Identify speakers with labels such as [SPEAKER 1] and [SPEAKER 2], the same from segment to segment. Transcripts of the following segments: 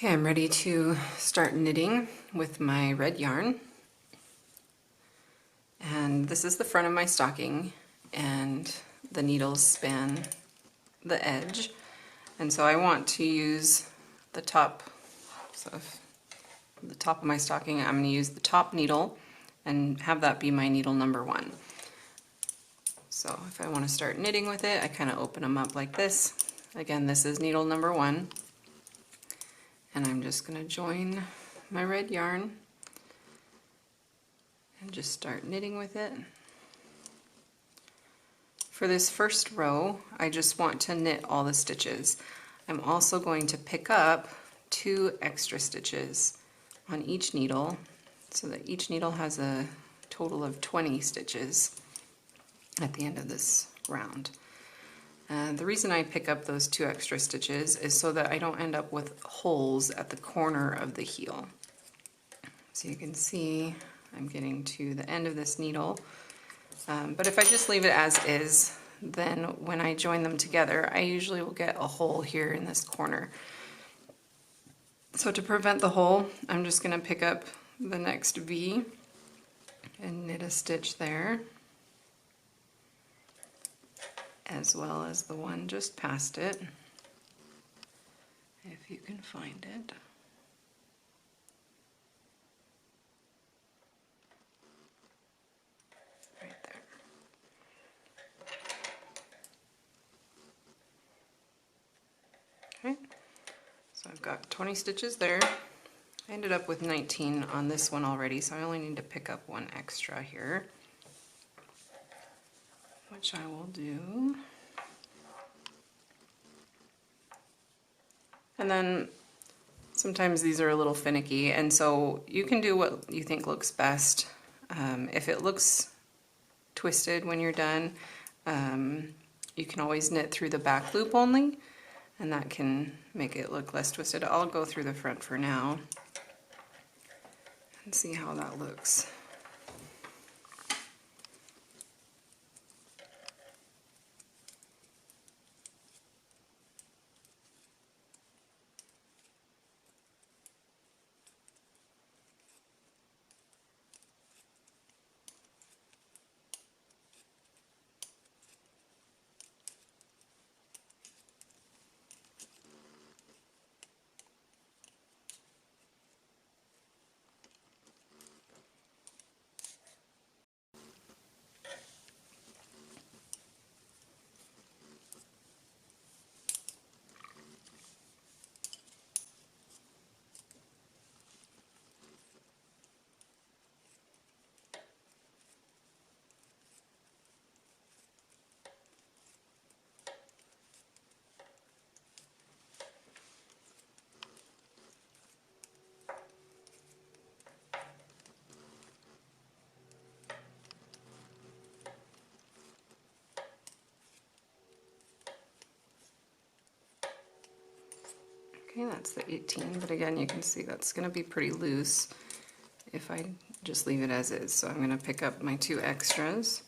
[SPEAKER 1] Okay, I'm ready to start knitting with my red yarn. And this is the front of my stocking, and the needles span the edge. And so I want to use the top, the top of my stocking. I'm going to use the top needle and have that be my needle number 1. So if I want to start knitting with it, I kind of open them up like this. Again, this is needle number 1. And I'm just going to join my red yarn and just start knitting with it. For this first row, I just want to knit all the stitches. I'm also going to pick up 2 extra stitches on each needle so that each needle has a total of 20 stitches at the end of this round. And the reason I pick up those 2 extra stitches is so that I don't end up with holes at the corner of the heel. So you can see I'm getting to the end of this needle. But if I just leave it as is, then when I join them together, I usually will get a hole here in this corner. So to prevent the hole, I'm just going to pick up the next V and knit a stitch there, as well as the one just past it, if you can find it. Right there. Okay, so I've got 20 stitches there. I ended up with 19 on this one already, so I only need to pick up 1 extra here, which I will do. And then sometimes these are a little finicky, and so you can do what you think looks best. If it looks twisted when you're done, you can always knit through the back loop only, and that can make it look less twisted. I'll go through the front for now and see how that looks. Okay, that's the 18, but again, you can see that's going to be pretty loose if I just leave it as is. So I'm going to pick up my 2 extras,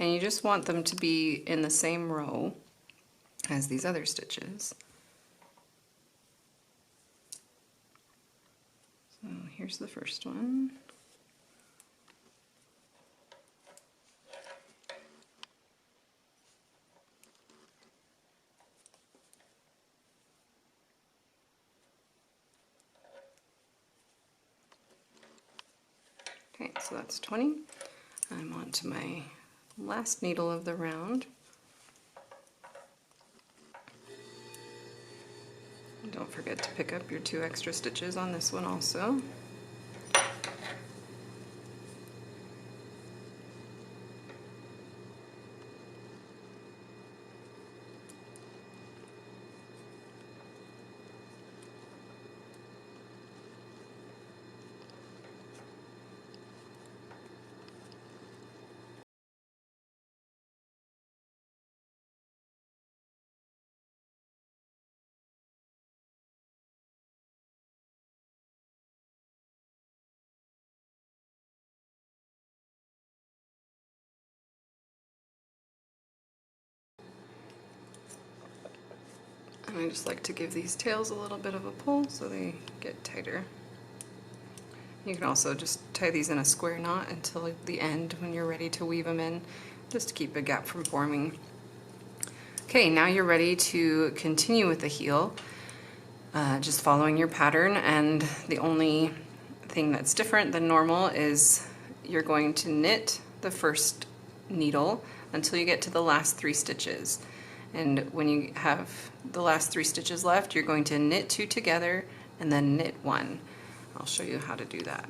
[SPEAKER 1] and you just want them to be in the same row as these other stitches. So here's the first one. Okay, so that's 20. I'm on to my last needle of the round. Don't forget to pick up your 2 extra stitches on this one also. And I just like to give these tails a little bit of a pull so they get tighter. You can also just tie these in a square knot until the end when you're ready to weave them in, just to keep a gap from forming. Okay, now you're ready to continue with the heel, just following your pattern, and the only thing that's different than normal is you're going to knit the first needle until you get to the last 3 stitches. And when you have the last 3 stitches left, you're going to knit 2 together and then knit 1. I'll show you how to do that.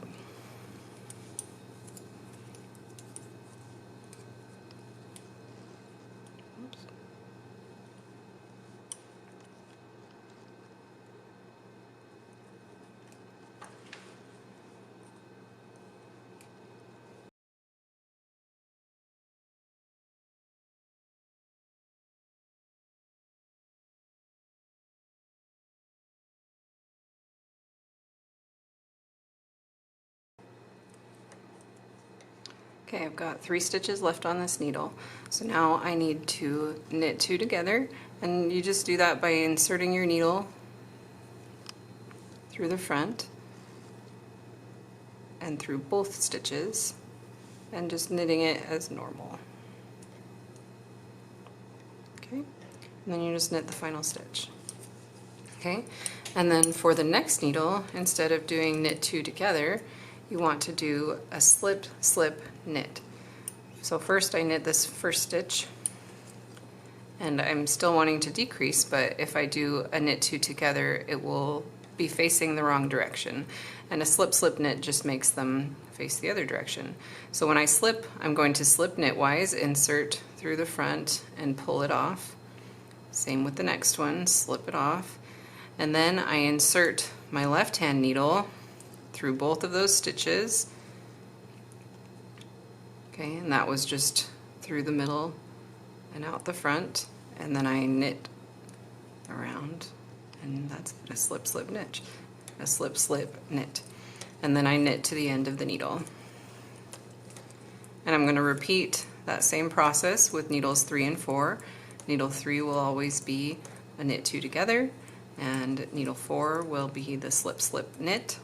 [SPEAKER 1] Okay, I've got 3 stitches left on this needle. So now I need to knit 2 together, and you just do that by inserting your needle through the front and through both stitches and just knitting it as normal. Okay, and then you just knit the final stitch. Okay, and then for the next needle, instead of doing knit 2 together, you want to do a slip, slip, knit. So first I knit this first stitch, and I'm still wanting to decrease, but if I do a knit 2 together, it will be facing the wrong direction. And a slip, slip, knit just makes them face the other direction. So when I slip, I'm going to slip knitwise, insert through the front and pull it off. Same with the next one, slip it off. And then I insert my left hand needle through both of those stitches. Okay, and that was just through the middle and out the front, and then I knit around, and that's a slip, slip, knit, a slip, slip, knit, and then I knit to the end of the needle. And I'm going to repeat that same process with needles 3 and 4. Needle 3 will always be a knit 2 together, and needle 4 will be the slip, slip, knit.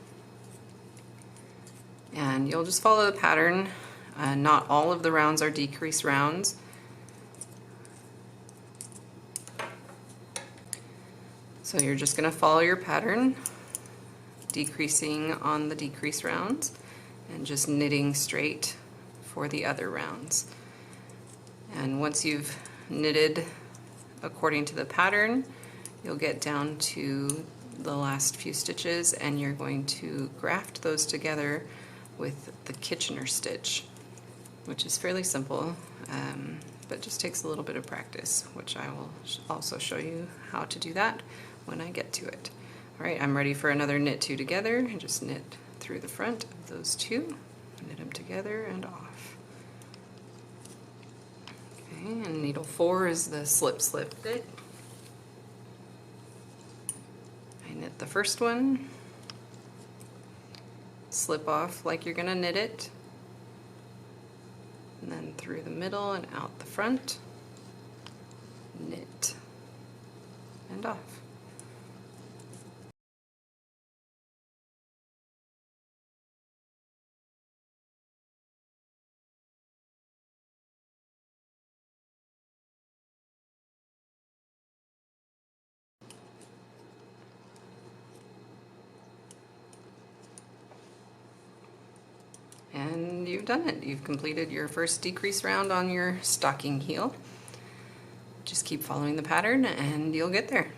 [SPEAKER 1] And you'll just follow the pattern. Not all of the rounds are decrease rounds. So you're just going to follow your pattern, decreasing on the decrease rounds and just knitting straight for the other rounds. And once you've knitted according to the pattern, you'll get down to the last few stitches and you're going to graft those together with the Kitchener stitch, which is fairly simple, but just takes a little bit of practice, which I will also show you how to do that when I get to it. All right, I'm ready for another knit 2 together, and just knit through the front of those 2, knit them together and off. Okay, and needle 4 is the slip, slip, knit. I knit the first one, slip off like you're gonna knit it, and then through the middle and out the front, knit and off. And you've done it. You've completed your first decrease round on your stocking heel. Just keep following the pattern and you'll get there.